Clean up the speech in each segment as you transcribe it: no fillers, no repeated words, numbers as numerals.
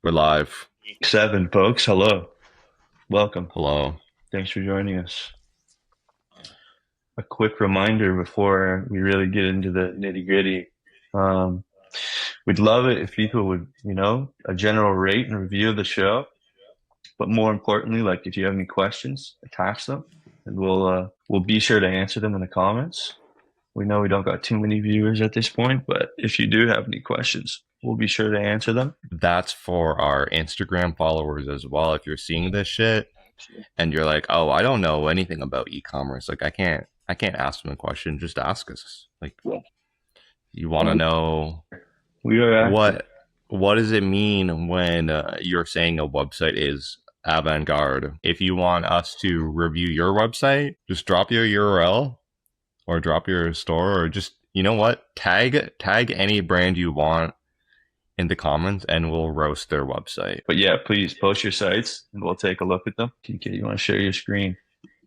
We're live. Week 7, folks. Hello. Welcome. Hello. Thanks for joining us. A quick reminder before we really get into the nitty gritty. Um, we'd love it if people would, a general rate and review of the show. But more importantly, like if you have any questions, attach them and we'll be sure to answer them in the comments. We know we don't got too many viewers at this point, but if you do have any questions, we'll be sure to answer them. That's for our Instagram followers as well. If you're seeing this shit and you're like, "Oh, I don't know anything about e-commerce. Like I can't ask them a question. Just ask us." Like Yeah. you want to know We are active. what does it mean when you're saying a website is avant-garde? If you want us to review your website, just drop your URL or drop your store or just, you know what? Tag any brand you want in the comments and we'll roast their website. But yeah, please post your sites and we'll take a look at them. TK, you want to share your screen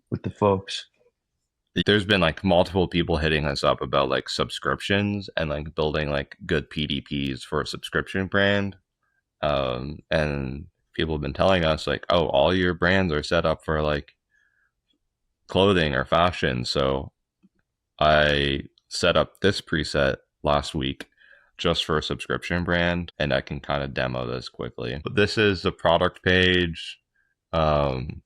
with the folks? There's been like multiple people hitting us up about like subscriptions and like building like good PDPs for a subscription brand. And people have been telling us like, oh, all your brands are set up for like clothing or fashion. So I set up this preset last week just for a subscription brand, and I can kind of demo this quickly. But this is the product page. Um,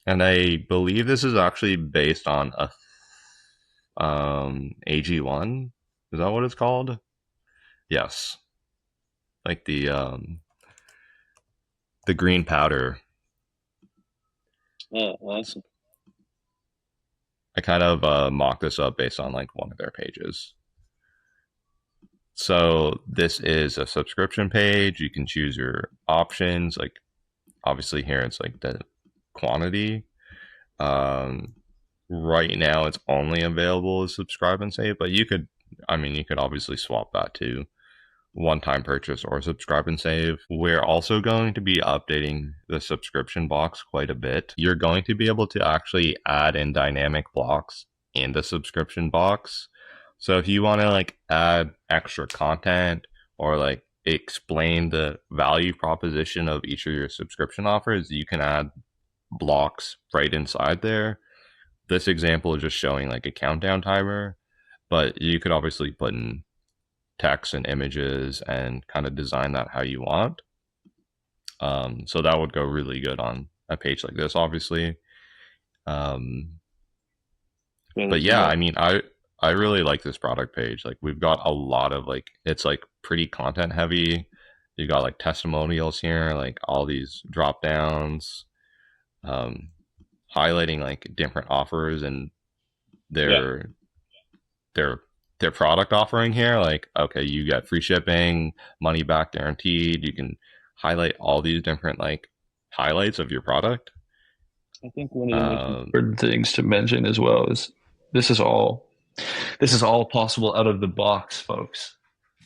and I believe this is actually based on a AG1. Is that what it's called? Yes, like the green powder. Oh, awesome. I kind of mocked this up based on like one of their pages. So this is a subscription page. You can choose your options. Like obviously here it's like the quantity. Um, right now it's only available as subscribe and save, but you could obviously swap that to one time purchase or subscribe and save. We're also going to be updating the subscription box quite a bit. You're going to be able to actually add in dynamic blocks in the subscription box. So if you want to like add extra content or like explain the value proposition of each of your subscription offers, you can add blocks right inside there. This example is just showing like a countdown timer, but you could obviously put in text and images and kind of design that how you want. So that would go really good on a page like this, obviously. Um, but yeah, I mean, I really like this product page. Like we've got a lot of like it's like pretty content heavy. You got like testimonials here, like all these drop downs, um, highlighting like different offers and Yeah. their their their product offering here. Like, okay, you get free shipping, money back guaranteed. You can highlight all these different like highlights of your product. I think one of the most Um, important things to mention as well is this is all this is all possible out of the box, folks,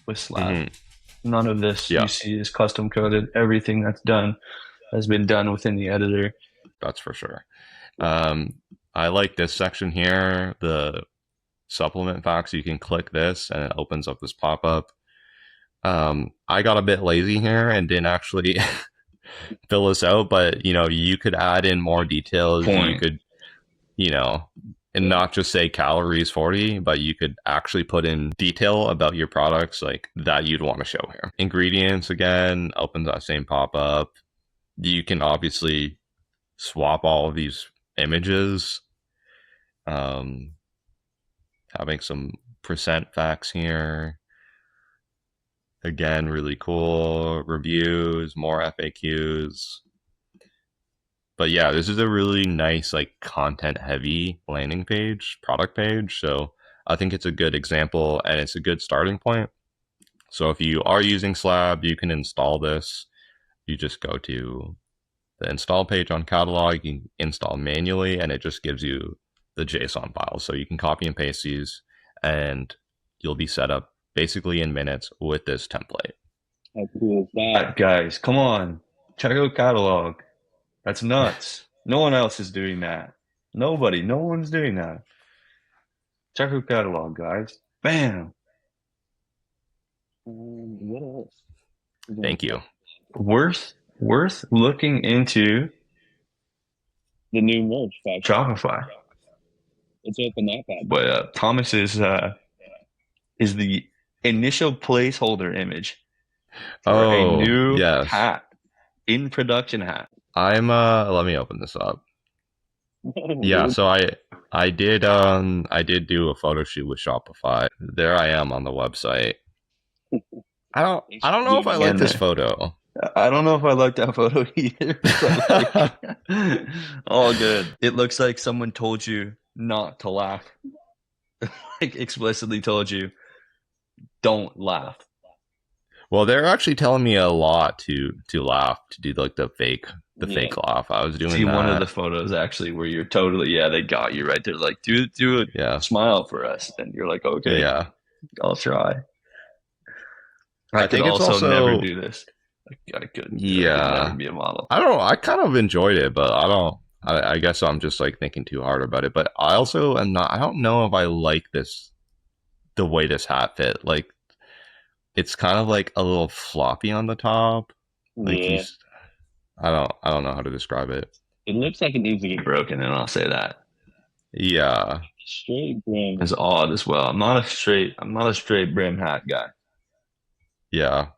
with Slab. mhm, None of this you yeah, see is custom coded. Everything that's done has been done within the editor. that's for sure. Um, I like this section here, the supplement facts. You can click this and it opens up this pop up. I got a bit lazy here and didn't actually fill this out, but you could add in more details. You Point. could, you know, and not just say calories 40, but you could actually put in detail about your products like that you'd want to show here. Ingredients again opens that same pop up. You can obviously swap all of these images. Um, having some percent facts here. Again, really cool. Reviews, more FAQs. But yeah, this is a really nice, like content heavy landing page, product page. So I think it's a good example and it's a good starting point. So if you are using Slab, you can install this. You just go to the install page on catalog, you can install manually, and it just gives you the JSON files. So you can copy and paste these and you'll be set up basically in minutes with this template. How cool is that, guys? Come on. Check out catalog. That's nuts. No one else is doing that. Nobody. No one's doing that. Check out catalog, guys. Bam. What else? Thank you. worth looking into The new merch faction. Shopify. Let's open that bad boy. But Thomas is the initial placeholder image for a Oh, new yes. hat, in production hat. I'm let me open this up. Yeah, Dude. so I did do a photo shoot with Shopify. There I am on the website. I don't know if I like And this photo. I don't know if I like that photo either, but like, all good. It looks like someone told you not to laugh, like explicitly told you, don't laugh. Well, they're actually telling me a lot to laugh, to do like the Yeah. fake laugh. I was doing See one of the that. photos actually where you're totally, yeah, they got you right there. Like, do a Yeah. smile for us. And you're like, okay, Yeah. I'll try. I I could think it's also never also do this. I could never yeah. be a model. I don't know. I kind of enjoyed it, but I don't. I guess I'm just like thinking too hard about it. But I also am not. I don't know if I like this the way this hat fit. Like it's kind of like a little floppy on the top. Like Yeah. he's. I don't know how to describe it. It looks like it needs to get Broken, and I'll say that. Yeah. straight brim. It's odd as well. I'm not a straight brim hat guy. Yeah.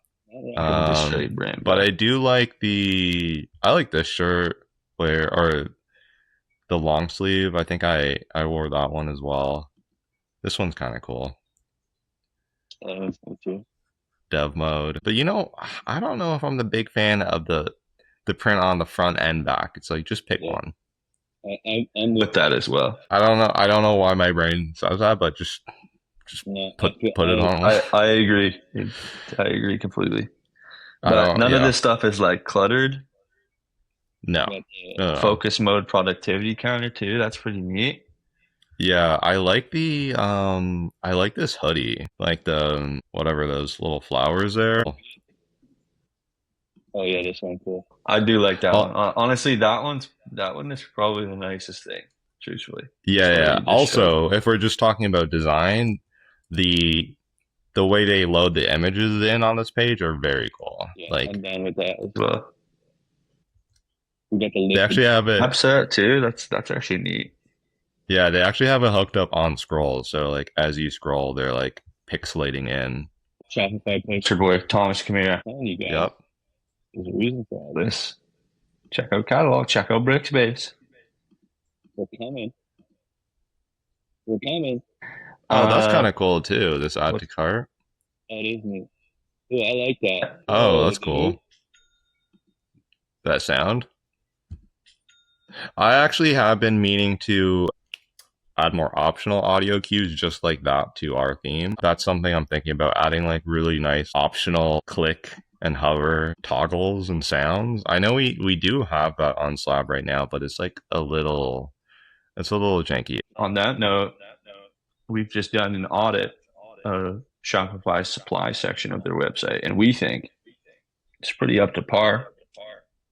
I'm the straight brim But guy. I do like I like this shirt where or the long sleeve. I think I wore that one as well. This one's kind of cool. That's cool too. Dev mode. But you know, I don't know if I'm the big fan of the print on the front and back. It's like just pick Yeah. one. I'm with that as well. I don't know. I don't know why my brain says that, but just No, put it on. I agree. I agree completely. I But don't. none of Yeah. this stuff is like cluttered. No. but, No. Focus mode productivity counter too. That's pretty neat. Yeah, I like this hoodie. Like the whatever those little flowers there. oh yeah, this one cool. I do like that one. Oh, Honestly, that one is probably the nicest thing, truthfully. yeah, Story yeah. you just showed. Also, if we're just talking about design, the the way they load the images in on this page are very cool. Yeah, Like I'm down with that. Well, We got the they liquid actually have it. upset too. That's actually neat. Yeah, they actually have it hooked up on scrolls. So like as you scroll, they're like pixelating in. Shopify It's post. your boy Thomas. Come here. Telling you guys, Yep. there's a reason for all this. This. Check out catalog. Check out Brickspace. We're coming. We're coming. Oh, that's kind Uh, of cool too. This add to cart. That is neat. Yeah, I like that. Oh, that's dude. cool. That sound. I actually have been meaning to add more optional audio cues just like that to our theme. That's something I'm thinking about adding like really nice optional click and hover toggles and sounds. I know we do have that on Slab right now, but it's like it's a little janky. on that note, we've just done an audit of Shopify's supply section of their website, and we think it's pretty up to par.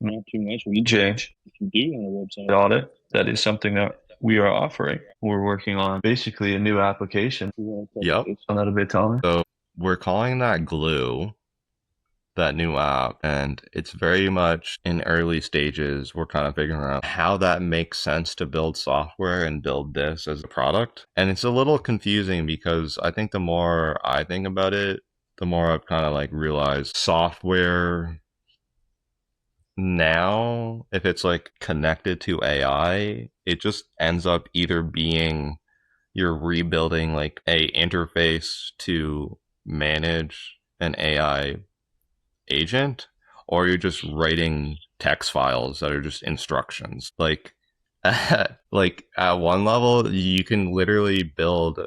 Not too much. We Change can do on the website. the audit. That is something that we are offering. We're working on basically a new application. Yep. On that a bit, Tommy. So we're calling that Glue, that new app, and it's very much in early stages. We're kind of figuring out how that makes sense to build software and build this as a product. And it's a little confusing because I think the more I think about it, the more I've kind of like realized software now, if it's like connected to AI, it just ends up either being you're rebuilding like a interface to manage an AI agent, or you're just writing text files that are just instructions. Like at one level, you can literally build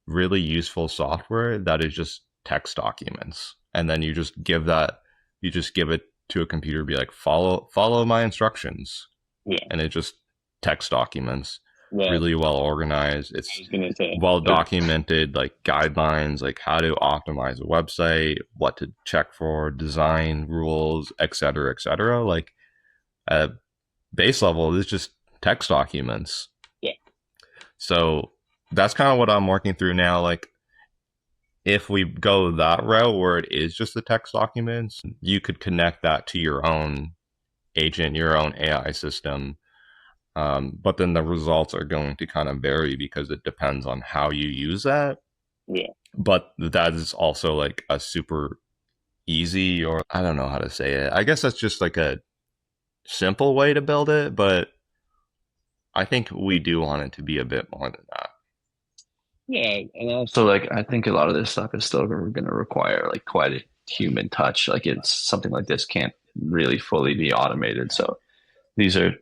really useful software that is just text documents, and then you just give it to a computer, be like, follow my instructions, Yeah. and it just text documents, Well, really well organized. I It's was gonna say. well documented, like guidelines, like how to optimize a website, what to check for, design rules, etc., etc. Like at base level, it's just text documents. Yeah. So that's kind of what I'm working through now. Like if we go that route where it is just the text documents, you could connect that to your own agent, your own AI system. But then the results are going to kind of vary because it depends on how you use that. Yeah. But that is also like a super easy, or I don't know how to say it. I guess that's just like a simple way to build it, but I think we do want it to be a bit more than that. Yeah, and So also, like I think a lot of this stuff is still going to require like quite a human touch. Like it's something like this can't really fully be automated. So these are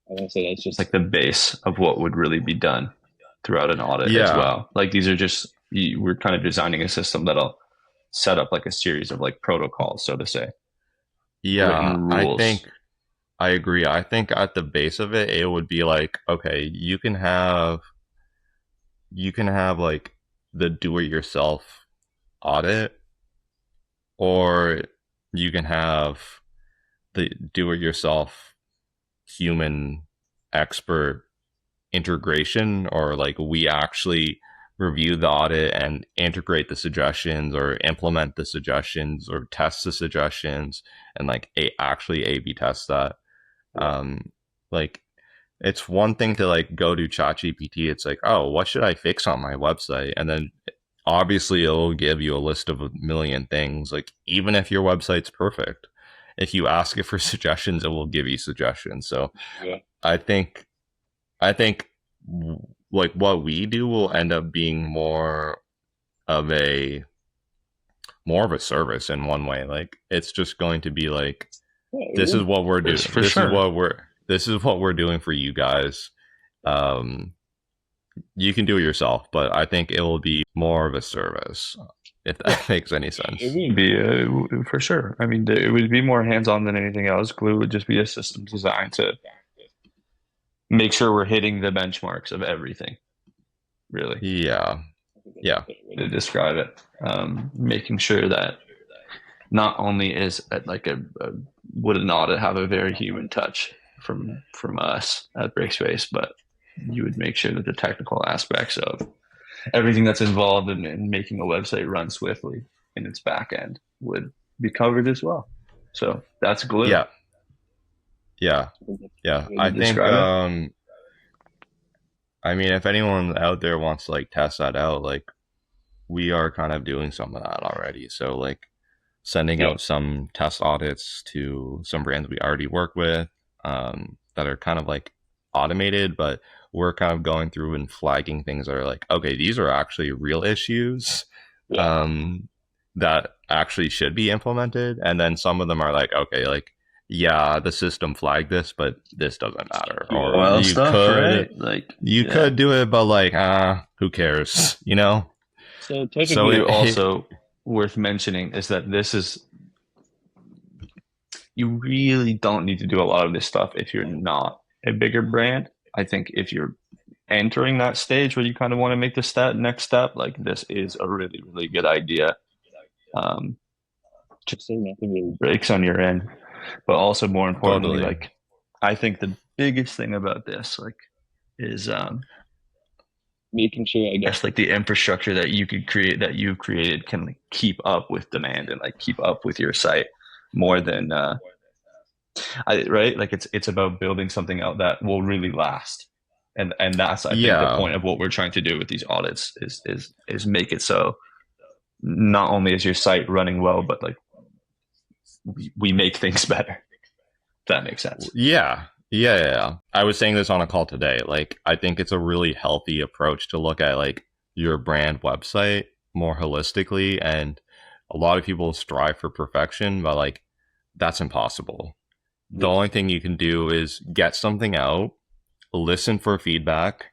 I want to say that's just like the base of what would really be done throughout an audit as Yeah, well. Like these are just we're kind of designing a system that'll set up like a series of like protocols, so to say, written yeah, I rules. think I agree. I think at the base of it, it would be like, okay, you can have like the do-it-yourself audit, or you can have the do-it-yourself human expert integration, or like we actually review the audit and integrate the suggestions or implement the suggestions or test the suggestions and like actually A/B test that. yeah, Um, like it's one thing to like go to ChatGPT. It's like, oh, what should I fix on my website? And then obviously it'll give you a list of a million things. Like even if your website's perfect, if you ask it for suggestions, it will give you suggestions. So yeah, I think I think like what we do will end up being of a more of a service in one way. Like it's just going to be like, yeah, it this is would. what we're doing. For sure. This is what we're doing for you guys. Um, you can do it yourself, but I think it will be more of a service, if Yeah, that makes any It sense. would. be for sure. I mean, it would be more hands on than anything else. Glue would just be a system designed to make sure we're hitting the benchmarks of everything, really, Yeah, I think that's a yeah, better way to to describe it. Making sure that not only is like would an audit have a very human touch from us at Breakspace, but you would make sure that the technical aspects of everything that's involved in making a website run swiftly in its back end would be covered as well. So that's Glue. yeah, yeah, I think that's yeah. a way Would I you to think describe it? I mean, if anyone out there wants to like test that out, like we are kind of doing some of that already. So like sending yeah, out some test audits to some brands we already work with, that are kind of like automated, but we're kind of going through and flagging things that are like, okay, these are actually real issues, yeah, um, that actually should be implemented. And then some of them are like, okay, like, yeah, the system flagged this, but this doesn't matter. do Or it. Well, stuff, right? Like, you yeah. could do it, but like, who cares, you know? So So typically, Also worth mentioning is that this is you really don't need to do a lot of this stuff if you're not a bigger brand. I think if you're entering that stage where you kind of want to make the next step, like this is a really, really good idea. Um, just say nothing really. breaks on your end, but also more importantly, totally. like I think the biggest thing about this, like, is Making sure, I guess, guess like the infrastructure that you could create that you've created can like keep up with demand and like keep up with your site more than right? Like it's about building something out that will really last. And that's I think the Yeah. point of what we're trying to do with these audits is make it so not only is your site running well, but like we make things better. If that makes sense. Yeah. Yeah, yeah, yeah. I was saying this on a call today. Like, I think it's a really healthy approach to look at like your brand website more holistically. And a lot of people strive for perfection, but like that's impossible. The yeah, only thing you can do is get something out, listen for feedback,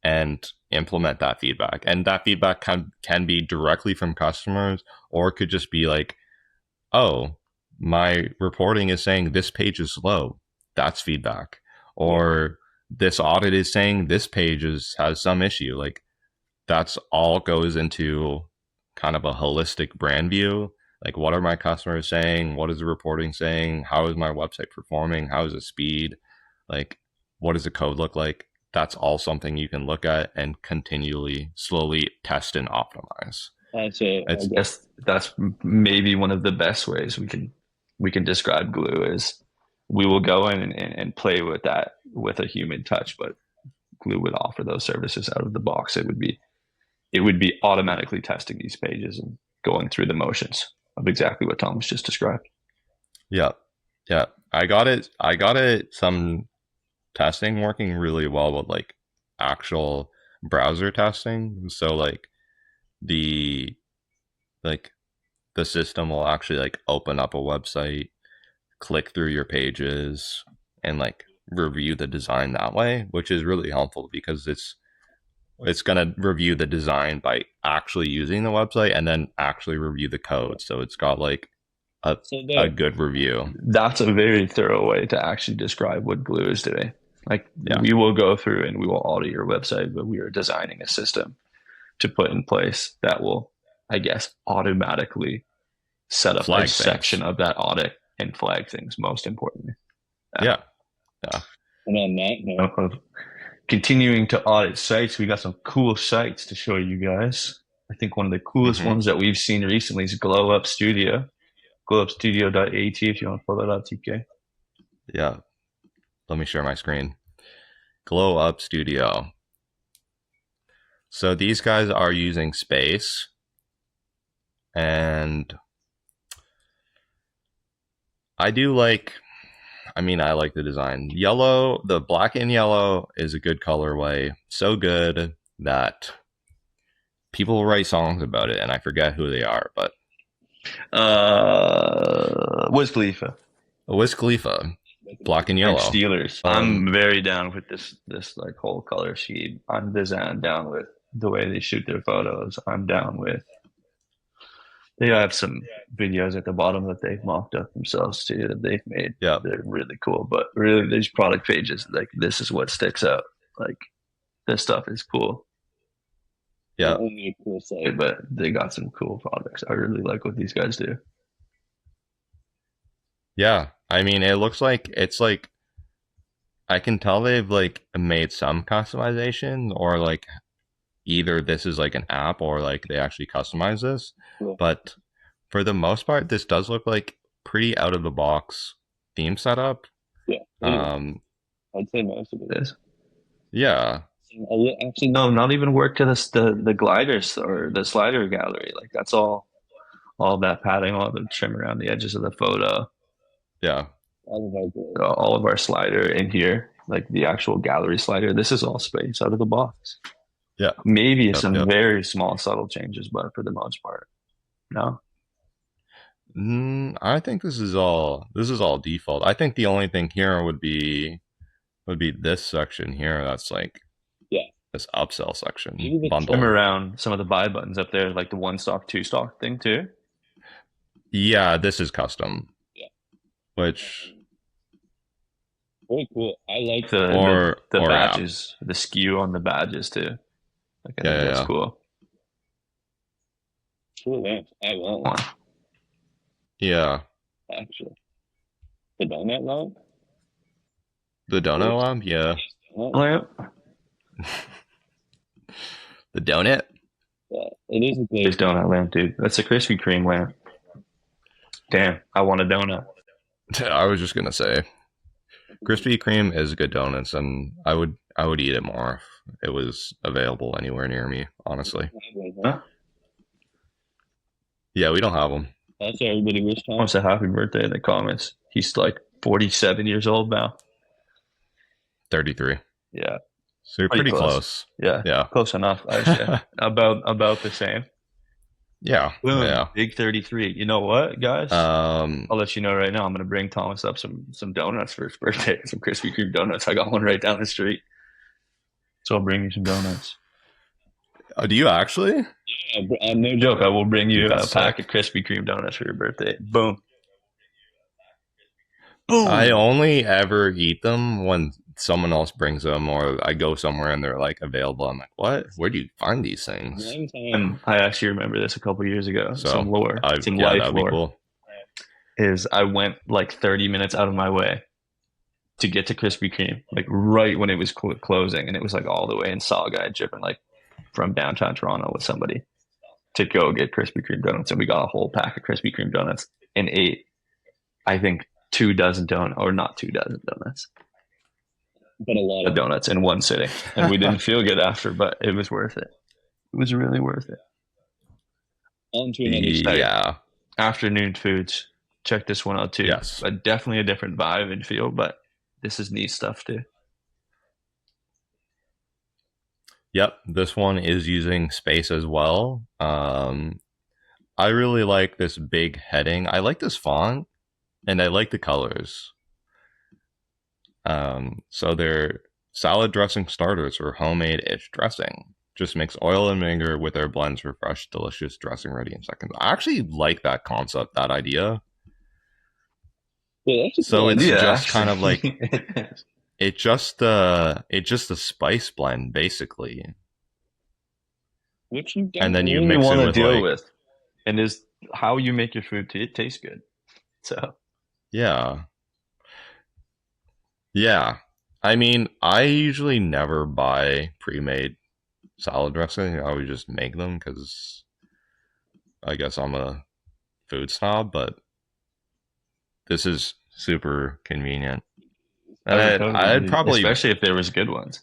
and implement that feedback. And that feedback can be directly from customers, or it could just be like, oh, my reporting is saying this page is slow. That's feedback. yeah, Or this audit is saying this page has some issue. Like that's all goes into kind of a holistic brand view. Like what are my customers saying? What is the reporting saying? How is my website performing? How is the speed? Like what does the code look like? that's all something you can look at and continually, slowly test and optimize. So I It's guess That's maybe one of the best ways we can describe glue is we will go in and play with that with a human touch, but glue would offer those services out of the box. It would be automatically testing these pages and going through the motions of exactly what Thomas just described. yeah, yeah. I got it. I got it. Some testing working really well with like actual browser testing. So the like the system will actually like open up a website, click through your pages, and like review the design that way, which is really helpful because it's gonna review the design by actually using the website and then actually review the code. So it's got like a so a there. good review. That's a very thorough way to actually describe what glue is doing. Like Yeah. we will go through and we will audit your website, but we are designing a system to put in place that will, I guess, automatically set up Flag a section things. of that audit and flag things, most importantly. Yeah. Yeah. And on that note, Of continuing to audit sites, we got some cool sites to show you guys. I think one of the coolest Mhm. ones that we've seen recently is Glow Up Studio, glowupstudio.at if you want to pull that up, TK. Yeah. Let me share my screen. Glow Up Studio. So these guys are using space, and I do like, I mean, I like the design. Yellow, the black and yellow is a good colorway. So good that people write songs about it, and I forget who they are, but Wiz Khalifa, Wiz Khalifa, black and and yellow. Steelers. I'm very down with this like whole color scheme. I'm down with the way they shoot their photos. I'm down with. They have some videos at the bottom that they've mocked up themselves too that they've made. Yeah. They're really cool. But really, these product pages, like this is what sticks out. Like this stuff is cool. Yeah. only a cool site. But they got some cool products. I really like what these guys do. Yeah. I mean, it looks like it's like I can tell they've like made some customization or like either this is like an app or like they actually customize this. Cool. But for the most part, this does look like pretty out of the box theme setup. Yeah. I'd say most of it is. Yeah. Actually, No, not even work to the gliders or the slider gallery. Like that's all that padding, all the trim around the edges of the photo, Yeah. all of our slider in here, like the actual gallery slider. This is all space out of the box. Yeah. Maybe Yep, some yep. very small subtle changes, but for the most part, no. I think this is all default. I think the only thing here would be this section here. That's like Yeah. this upsell section Maybe the bundle. Trim around some of the buy buttons up there, like the one stock, two stock thing too. Yeah, this is custom. Yeah. Which very cool. I like The or badges, the skew on the badges too. Like I think that's yeah. cool. cool lamps. I want one Yeah. actually. The donut lamp. The donut lamp, yeah. Lamp. The donut? Yeah, it is a This glazed donut lamp, dude. That's a Krispy Kreme lamp. Damn, I want a donut. I was just gonna say Krispy Kreme is good donuts, and I would eat it more if it was available anywhere near me. Honestly, Huh? yeah, we don't have them. That's what everybody wish Tom. Wants a happy birthday in the comments. He's like 47 years old now. 33. Yeah, So you're pretty close. yeah, Yeah. close enough. I'd say. about the same. Yeah. Boom, Yeah. big 33. You know what, guys? I'll Um. let you know right now. I'm gonna bring Thomas up some donuts for his birthday. Some Krispy Kreme donuts. I got one right down the street, so I'll bring you some donuts. Do you actually? Yeah, No joke. I will bring you Dude, a that's pack sick. of Krispy Kreme donuts for your birthday. Boom. Boom. I only ever eat them when someone else brings them, or I go somewhere and they're like available. I'm like, what? Where do you find these things? one time. And I actually remember this a couple years ago. So Some lore, some yeah, life that'd be lore cool. is I went like 30 minutes out of my way to get to Krispy Kreme, like right when it was closing, and it was like all the way in Sauga, driven like from downtown Toronto with somebody to go get Krispy Kreme donuts, and we got a whole pack of Krispy Kreme donuts and ate, I think, 2 dozen donuts, or not 2 dozen donuts, but a lot of donuts in one sitting, and we didn't feel good after, but it was worth it. It was really worth it. On to another Yeah. Afternoon foods. Check this one out too. Yes. But definitely a different vibe and feel, but this is neat stuff too. Yep, this one is using space as well. I really like this big heading. I like this font, and I like the colors. So they're salad dressing starters or homemade-ish dressing. Just mix oil and vinegar with their blends for fresh, delicious dressing ready in seconds. I actually like that concept, that idea. Yeah, that's So cool. it's Yeah, just actually. kind of like it's just a spice blend basically, Which you don't and then you you mix it want to with deal like with, and is how you make your food taste good. So yeah, yeah. I mean, I usually never buy pre-made salad dressing. I would just make them because I guess I'm a food snob, but this is super convenient. I would And totally I'd agree, probably, especially if there was good ones.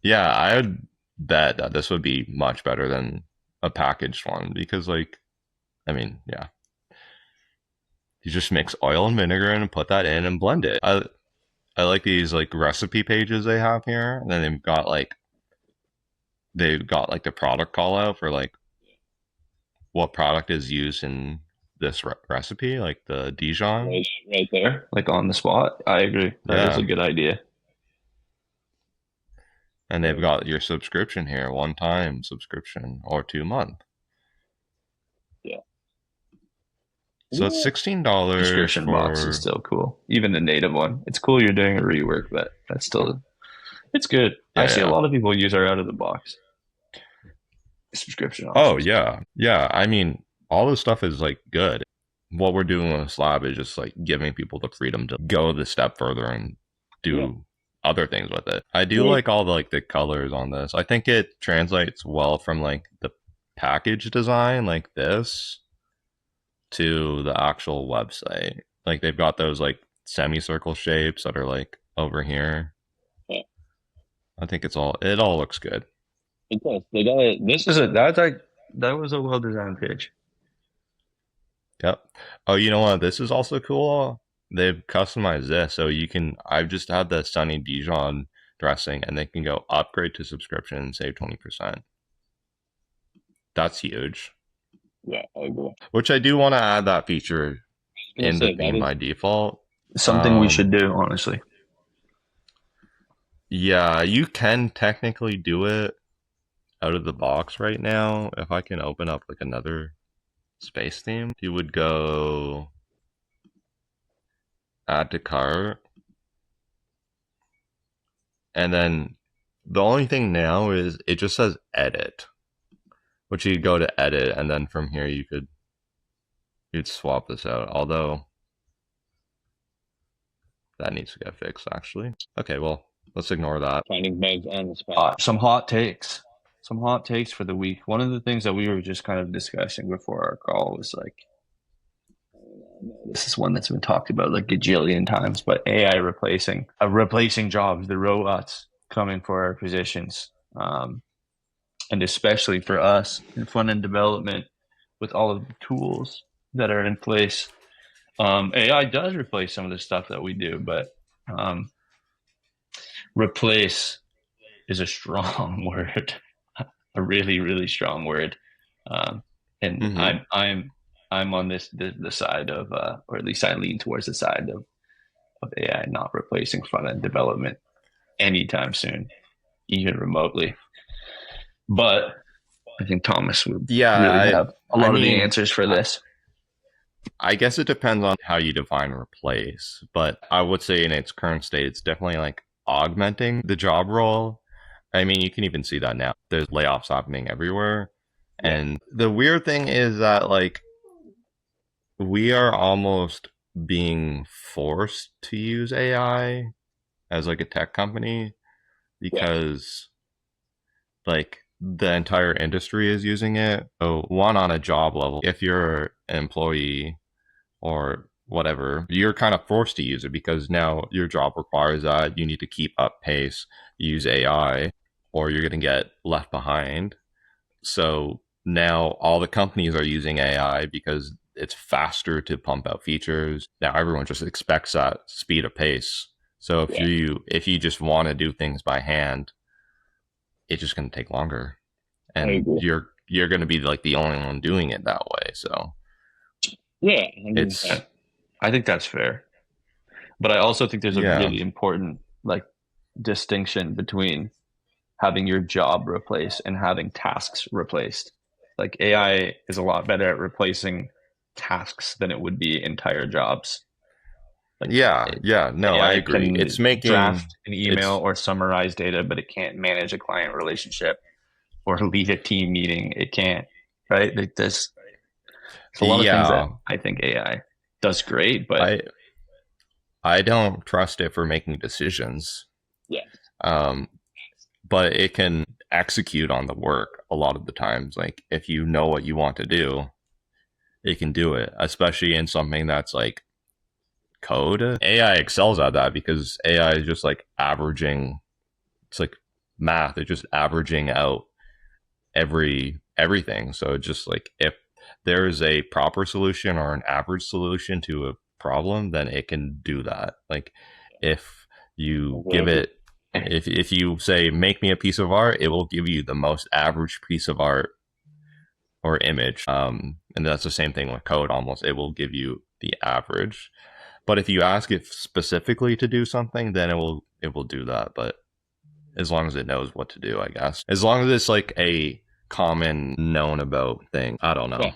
yeah, I would bet that this would be much better than a packaged one because, like, I mean, yeah, you just mix oil and vinegar and put that in and blend it. I like these like recipe pages they have here, and then they've got like the product call out for like what product is used in this recipe, like the Dijon. right there. Like on the spot. I agree. That is a Yeah, good idea. and they've got your subscription here, one time subscription or 2 month. Yeah. So it's $16 Description box is for still cool. Even the native one. It's cool you're doing a rework, but that's still, it's good. I yeah, see a yeah. lot of people use our out of the box subscription Oh options. yeah, yeah. I mean, all this stuff is like good. What we're doing with Slab is just like giving people the freedom to go the step further and do other things with it. I do Yeah. like all the colors on this. I think it translates well from like the package design like this to the actual website. Like they've got those like semicircle shapes that are like over here. Yeah. I think it all looks good. It does. They got it. This is That was a well designed page. Yep. Oh, you know what? This is also cool. They've customized this so you can. I've just had the Sunny Dijon dressing, and they can go upgrade to subscription and save 20%. That's huge. yeah, I agree. Which I do want to add that feature in the theme by default. Something we should do, honestly. Yeah, you can technically do it out of the box right now. If I can open up like another space theme, you would go add to cart, and then the only thing now is it just says edit, which you go to edit, and then from here you'd swap this out. Although that needs to get fixed, actually. Okay, well, let's ignore that. Finding bugs on the spot. Some hot takes. Some hot takes for the week. One of the things that we were just kind of discussing before our call was like, this is one that's been talked about like gajillion times, but AI replacing jobs, the robots coming for our positions, and especially for us in front end development with all of the tools that are in place. AI does replace some of the stuff that we do, but replace is a strong word, a really, really strong word. And I'm on the side of, or at least I lean towards the side of AI not replacing front end development anytime soon, even remotely. But I think Thomas would really have a lot of the answers for this. I guess it depends on how you define replace, but I would say in its current state, it's definitely like augmenting the job role. I mean, you can even see that now. There's layoffs happening everywhere. And the weird thing is that like we are almost being forced to use AI as like a tech company Yeah. because like the entire industry is using it. So one on a job level, if you're an employee or whatever, you're kind of forced to use it because now your job requires that. You need to keep up pace, use AI, or you're going to get left behind. So now all the companies are using AI because it's faster to pump out features. Now everyone just expects that speed of pace. So Yeah. if you just want to do things by hand, it's just going to take longer, I and agree. you're going to be like the only one doing it that way. So Yeah, it's 100%. I think that's fair. But I also think there's a yeah, really important like distinction between having your job replaced and having tasks replaced. Like AI is a lot better at replacing tasks than it would be entire jobs. Like yeah. No, I AI agree. It's can making draft an email it's or summarize data, but it can't manage a client relationship or lead a team meeting. It can't, right? Like there's a lot of things that yeah. I think AI does great, but I I don't trust it for making decisions. Yeah. Um, but it can execute on the work a lot of the times. Like if you know what you want to do, it can do it, especially in something that's like code. AI excels at that because AI is just like averaging. It's like math. It's just averaging out everything. So just like if there is a proper solution or an average solution to a problem, then it can do that. Like if you give Exactly. it if you say make me a piece of art, it will give you the most average piece of art or image. And that's the same thing with code almost. It will give you the average. But if you ask it specifically to do something, then it will do that. But as long as it knows what to do, I guess. As long as it's like a common known about thing. I don't Yeah, know.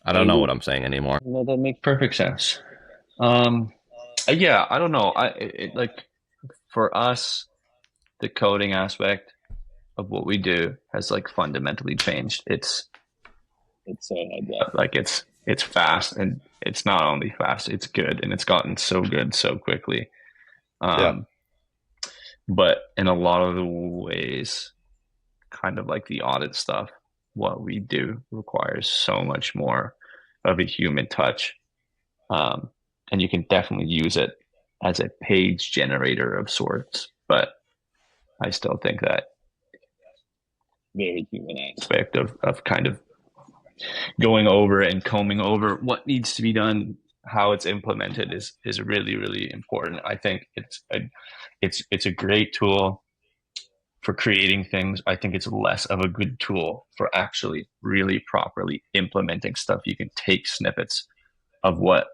I I don't know what agree. I'm saying anymore. No, that makes perfect sense. Um, yeah, I don't know. Like for us, the coding aspect of what we do has like fundamentally changed. it's so heads up. Like it's fast and it's not only fast, it's good and it's gotten so good so quickly. Yeah. Um, but in a lot of the ways, kind of like the audit stuff, what we do requires so much more of a human touch. Um, and you can definitely use it as a page generator of sorts. But I still think that Very human aspect of kind of going over and combing over what needs to be done, how it's implemented is really, really important. I think it's a great tool for creating things. I think it's less of a good tool for actually really properly implementing stuff. You can take snippets of what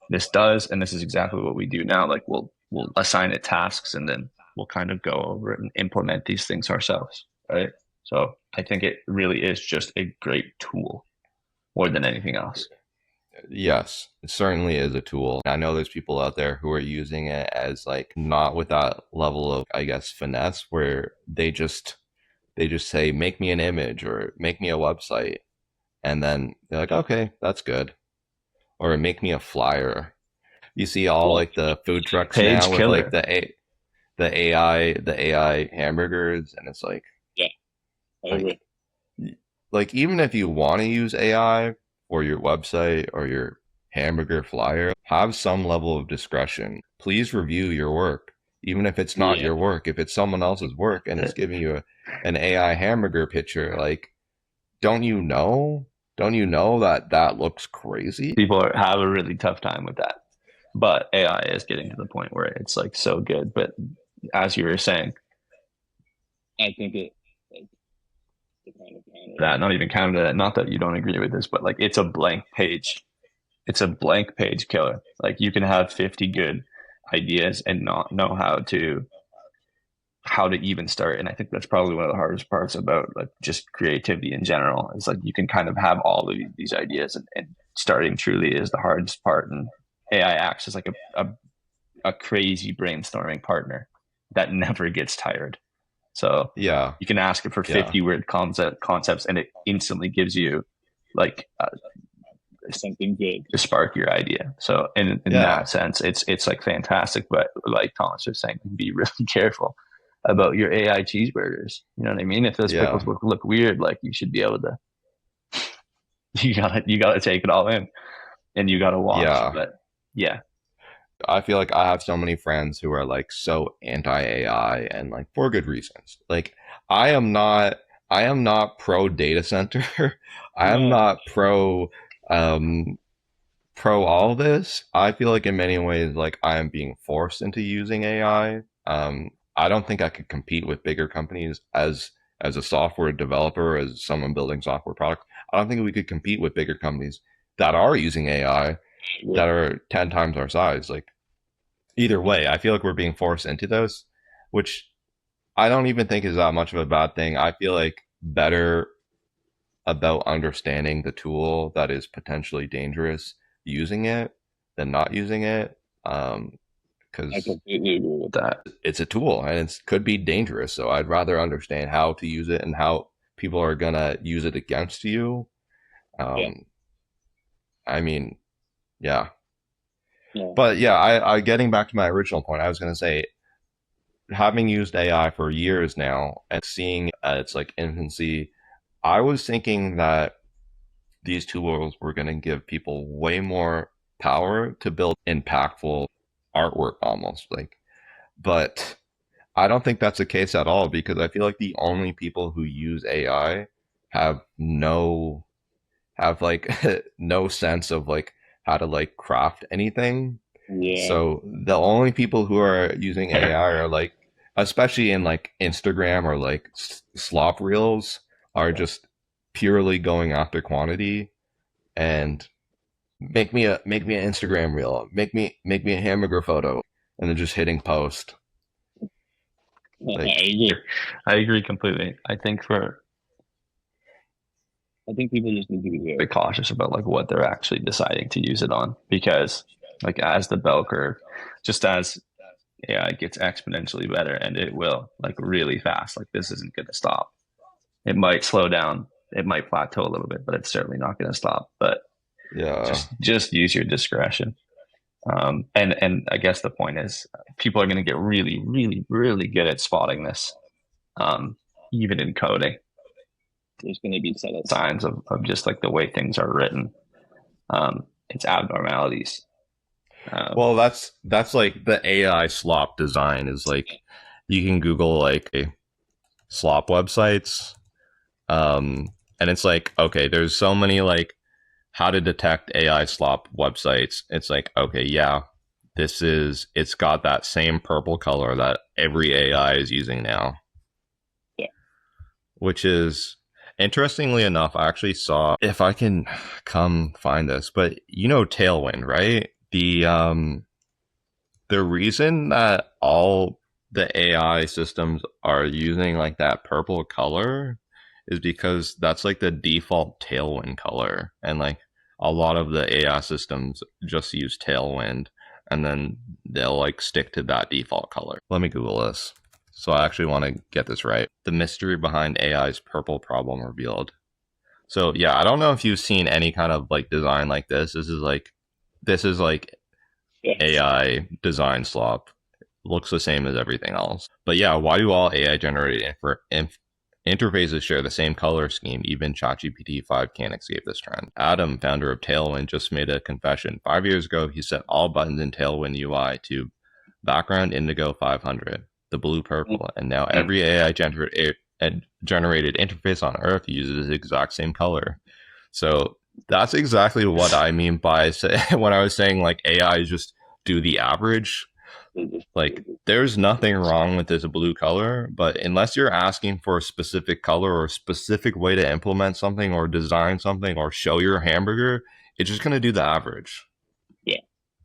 this does, and this is exactly what we do now. Like we'll assign it tasks, and then we'll kind of go over it and implement these things ourselves, right? So I think it really is just a great tool more than anything else. Yes, it certainly is a tool. I know there's people out there who are using it as like not with that level of, I guess, finesse where they just say make me an image or make me a website, and then they're like okay, that's good, or make me a flyer. You see all Yeah, like the food trucks Page now with like killer. the AI hamburgers, and it's yeah, I like agree. like even if you want to use AI for your website or your hamburger flyer, have some level of discretion. Please review your work, even if it's not Yeah, your work. If it's someone else's work and it's giving you an AI hamburger picture, like don't you know? Don't you know that that looks crazy? Have a really tough time with that. But AI is getting to the point where it's like so good. But as you were saying, I think it like the kind of counter that not even counted that, not that you don't agree with this, but like it's a blank page. It's a blank page killer. Like you can have 50 good ideas and not know how to even start. And I think that's probably one of the hardest parts about like just creativity in general. It's like you can kind of have all of these ideas, and starting truly is the hardest part. And AI acts as like a crazy brainstorming partner that never gets tired. So Yeah, you can ask it for yeah, 50 weird concepts, and it instantly gives you like something good. to spark your idea. So in Yeah, that sense, it's like fantastic. But like Thomas was saying, be really careful about your AI cheeseburgers. You know what I mean? If those yeah, pickles look weird, like you should be able to, you gotta take it all in, and you gotta watch. yeah. But yeah, I feel like I have so many friends who are like so anti AI and like for good reasons. Like I am not I am not pro data center. I am No, not um pro all this. I feel like in many ways like I am being forced into using AI. I don't think I could compete with bigger companies as a software developer, as someone building software products. I don't think we could compete with bigger companies that are using AI yeah, that are 10 times our size. Like either way, I feel like we're being forced into those, which I don't even think is that much of a bad thing. I feel like better about understanding the tool that is potentially dangerous, using it than not using it. I Because completely agree with that. it's a tool and it could be dangerous. So I'd rather understand how to use it and how people are gonna use it against you. Yeah, Um, I mean, yeah, yeah, but yeah, I getting back to my original point, I was gonna say having used AI for years now and seeing its like infancy, I was thinking that these tools were going to give people way more power to build impactful artwork almost like, but I don't think that's the case at all because I feel like the only people who use AI have no have like no sense of like how to like craft anything. yeah, So the only people who are using AI are like, especially in like Instagram or like slop reels, are just purely going after quantity and make me an Instagram reel, make me a hamburger photo, and then just hitting post. I Like, agree. I agree completely. I think for I think people just need to be be cautious about like what they're actually deciding to use it on because like as the bell curve, just as AI gets exponentially better and it will like really fast, like this isn't going to stop. It might slow down, it might plateau a little bit, but it's certainly not going to stop. But yeah. just use your discretion. And I guess the point is people are going to get really, really, really good at spotting this, even in coding, there's going to be setups. signs of just like the way things are written. It's abnormalities. Um, Well, that's like the AI slop design is like you can Google like slop websites, um, and it's like okay, there's so many like how to detect AI slop websites. It's like okay, yeah, it's got that same purple color that every AI is using now, Yeah, which is interestingly enough, I actually saw if I can come find this, but you know Tailwind, right? The reason that all the AI systems are using like that purple color is because that's like the default Tailwind color. And like a lot of the AI systems just use Tailwind and then they'll like stick to that default color. Let me Google this. So I actually want to get this right. The mystery behind AI's purple problem revealed. So yeah, I don't know if you've seen any kind of like design like this. This is like yes. AI design slop. Looks the same as everything else. But yeah, why do all AI generated interfaces share the same color scheme? Even ChatGPT 5 can't escape this trend. Adam, founder of Tailwind, just made a confession. 5 years ago, he set all buttons in Tailwind UI to background indigo 500, the blue purple, and now every AI generated interface on Earth uses the exact same color. So that's exactly what I mean by when I was saying like AI is just do the average. Like there's nothing wrong with this blue color, but unless you're asking for a specific color or a specific way to implement something or design something or show your hamburger, it's just going to do the average. Yeah,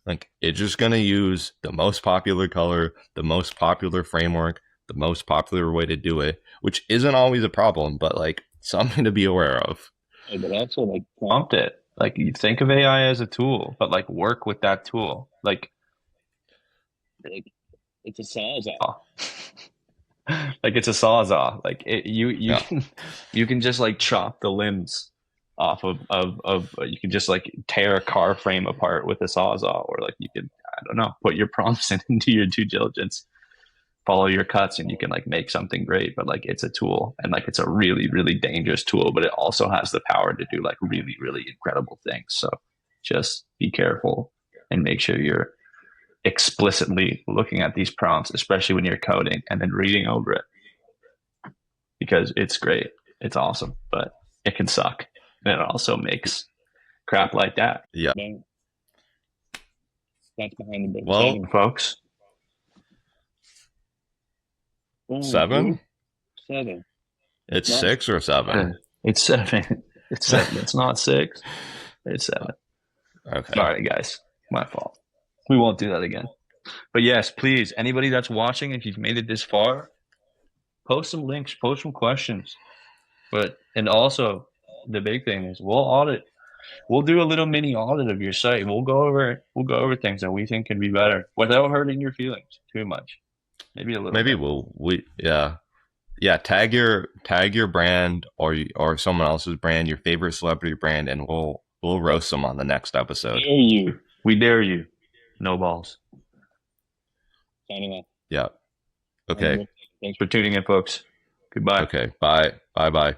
Like it's just going to use the most popular color, the most popular framework, the most popular way to do it, which isn't always a problem, but like something to be aware of. but also like prompt it. Like you think of AI as a tool, but like work with that tool. like it's a sawzall. Oh, like it's a sawzall. Like you Yeah. can you can just like chop the limbs off of you can just like tear a car frame apart with a sawzall, or like you could, I don't know, put your prompts into your due diligence, follow your cuts, and you can like make something great. But like it's a tool, and like it's a really, really dangerous tool, but it also has the power to do like really, really incredible things. So just be careful and make sure you're explicitly looking at these prompts, especially when you're coding, and then reading over it, because it's great, it's awesome, but it can suck, and it also makes crap like that. Yeah. Bang. That's behind the big Well, setting. Folks, Boom, 7? dude. 7. It's Nice. 6 or 7? it's 7. It's 7. It's not 6. It's 7. Okay. Sorry, guys. My fault. We won't do that again. But yes, please, anybody that's watching, if you've made it this far, post some links, post some questions. And also, the big thing is we'll do a little mini audit of your site. We'll go over things that we think can be better without hurting your feelings too much. Maybe a little Maybe bit. yeah, tag your brand or someone else's brand, your favorite celebrity brand, and we'll roast them on the next episode. Dare you. We dare you. No balls. Signing off. Yeah. Okay. Thanks For tuning in, folks. Goodbye. Okay. Bye. Bye.